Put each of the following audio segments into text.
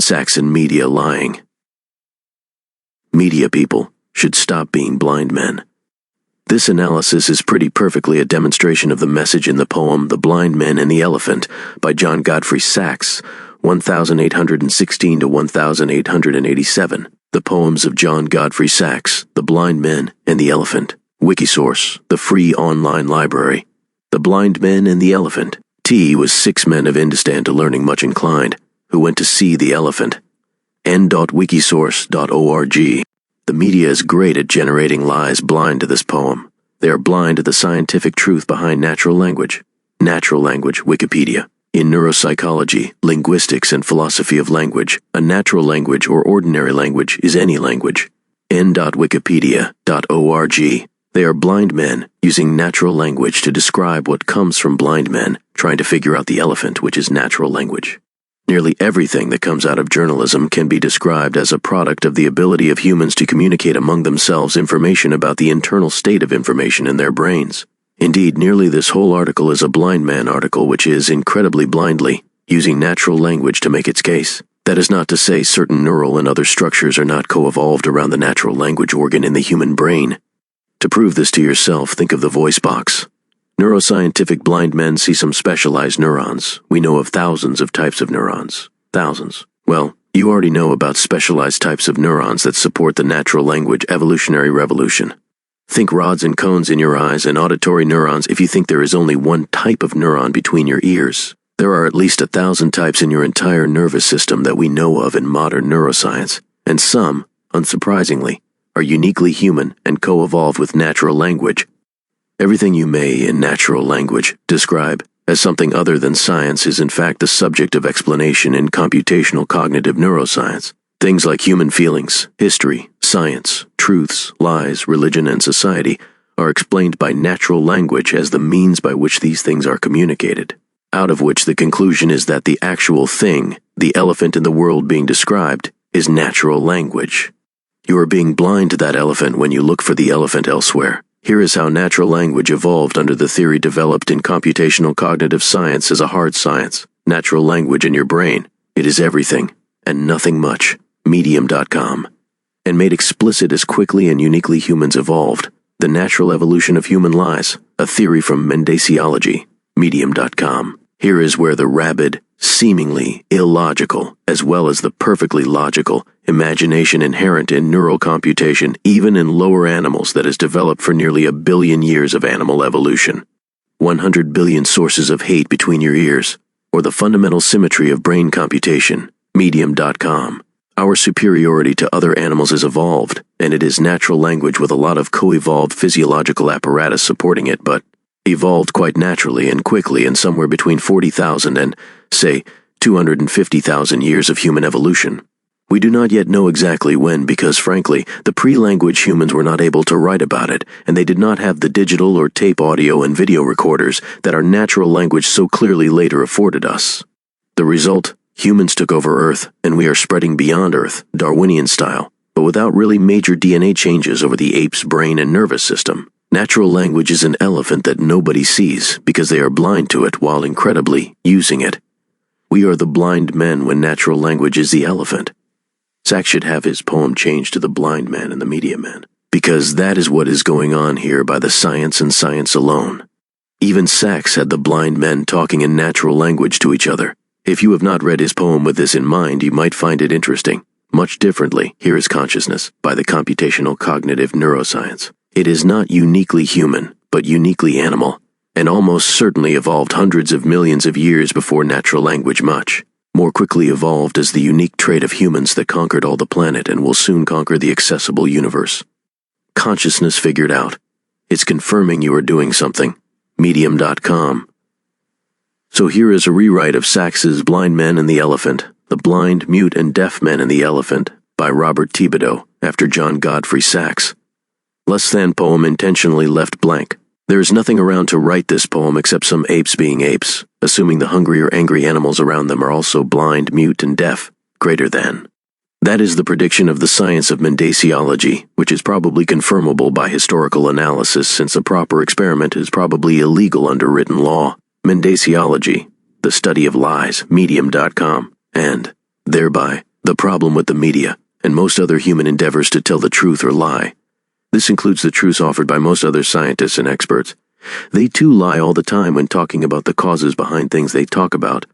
Saxon media lying. Media people should stop being blind men. This analysis is pretty perfectly a demonstration of the message in the poem The Blind Men and the Elephant by John Godfrey Saxe, 1816 to 1887. The poems of John Godfrey Saxe, The Blind Men and the Elephant. Wikisource, the free online library. The Blind Men and the Elephant. T was 6 men of Indistan to learning much inclined, who went to see the elephant. n.wikisource.org. The media is great at generating lies blind to this poem. They are blind to the scientific truth behind natural language. Natural language, Wikipedia. In neuropsychology, linguistics, and philosophy of language, a natural language or ordinary language is any language. n.wikipedia.org. They are blind men using natural language to describe what comes from blind men trying to figure out the elephant, which is natural language. Nearly everything that comes out of journalism can be described as a product of the ability of humans to communicate among themselves information about the internal state of information in their brains. Indeed, nearly this whole article is a blind man article which is, incredibly blindly, using natural language to make its case. That is not to say certain neural and other structures are not co-evolved around the natural language organ in the human brain. To prove this to yourself, think of the voice box. Neuroscientific blind men see some specialized neurons. We know of thousands of types of neurons. Thousands. Well, you already know about specialized types of neurons that support the natural language evolutionary revolution. Think rods and cones in your eyes and auditory neurons if you think there is only one type of neuron between your ears. There are at least 1,000 types in your entire nervous system that we know of in modern neuroscience, and some, unsurprisingly, are uniquely human and co-evolved with natural language. Everything you may, in natural language, describe as something other than science is in fact the subject of explanation in computational cognitive neuroscience. Things like human feelings, history, science, truths, lies, religion, and society are explained by natural language as the means by which these things are communicated, out of which the conclusion is that the actual thing, the elephant in the world being described, is natural language. You are being blind to that elephant when you look for the elephant elsewhere. Here is how natural language evolved under the theory developed in computational cognitive science as a hard science. Natural language in your brain. It is everything, and nothing much. Medium.com. And made explicit as quickly and uniquely humans evolved. The natural evolution of human lies. A theory from Mendesiology. Medium.com. Here is where the rabid, seemingly illogical, as well as the perfectly logical, imagination inherent in neural computation, even in lower animals that has developed for nearly 1 billion years of animal evolution. 100 billion sources of hate between your ears, or the fundamental symmetry of brain computation. Medium.com. Our superiority to other animals is evolved, and it is natural language with a lot of co-evolved physiological apparatus supporting it, but evolved quite naturally and quickly in somewhere between 40,000 and, say, 250,000 years of human evolution. We do not yet know exactly when because, frankly, the pre-language humans were not able to write about it, and they did not have the digital or tape audio and video recorders that our natural language so clearly later afforded us. The result, humans took over Earth, and we are spreading beyond Earth, Darwinian style, but without really major DNA changes over the ape's brain and nervous system. Natural language is an elephant that nobody sees because they are blind to it while incredibly using it. We are the blind men when natural language is the elephant. Saxe should have his poem changed to The Blind Man and the Media Man, because that is what is going on here by the science and science alone. Even Saxe had the blind men talking in natural language to each other. If you have not read his poem with this in mind, you might find it interesting. Much differently, here is Consciousness by the computational cognitive neuroscience. It is not uniquely human, but uniquely animal, and almost certainly evolved hundreds of millions of years before natural language much. More quickly evolved as the unique trait of humans that conquered all the planet and will soon conquer the accessible universe. Consciousness figured out. It's confirming you are doing something. Medium.com. So here is a rewrite of Saxe's Blind Men and the Elephant, The Blind, Mute, and Deaf Men and the Elephant, by Robert Thibodeau, after John Godfrey Saxe. Less than poem intentionally left blank. There is nothing around to write this poem except some apes being apes, assuming the hungry or angry animals around them are also blind, mute, and deaf, greater than. That is the prediction of the science of Mendesiology, which is probably confirmable by historical analysis since a proper experiment is probably illegal under written law. Mendesiology, the study of lies, medium.com, and, thereby, The problem with the media, and most other human endeavors to tell the truth or lie. This includes the truths offered by most other scientists and experts. They too lie all the time when talking about the causes behind things they talk about.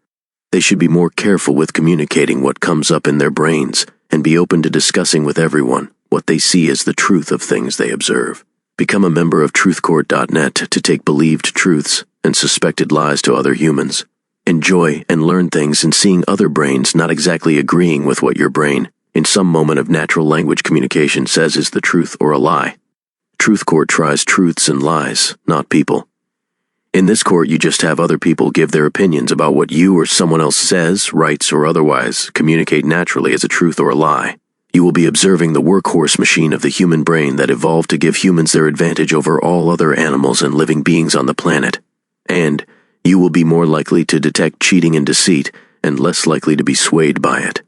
They should be more careful with communicating what comes up in their brains, and be open to discussing with everyone what they see as the truth of things they observe. Become a member of truthcourt.net to take believed truths and suspected lies to other humans. Enjoy and learn things in seeing other brains not exactly agreeing with what your brain, in some moment of natural language communication, says is the truth or a lie. Truth Court tries truths and lies, not people. In this court, you just have other people give their opinions about what you or someone else says, writes, or otherwise communicate naturally as a truth or a lie. You will be observing the workhorse machine of the human brain that evolved to give humans their advantage over all other animals and living beings on the planet. And you will be more likely to detect cheating and deceit, and less likely to be swayed by it.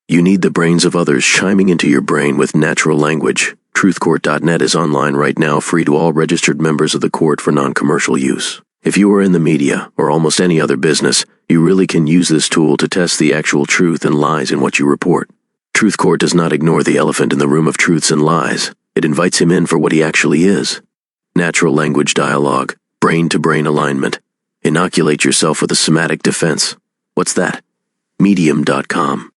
You need the brains of others chiming into your brain with natural language. Truthcourt.net is online right now, free to all registered members of the court for non-commercial use. If you are in the media, or almost any other business, you really can use this tool to test the actual truth and lies in what you report. Truth Court does not ignore the elephant in the room of truths and lies. It invites him in for what he actually is. Natural language dialogue, brain-to-brain alignment. Inoculate yourself with a somatic defense. What's that? Medium.com.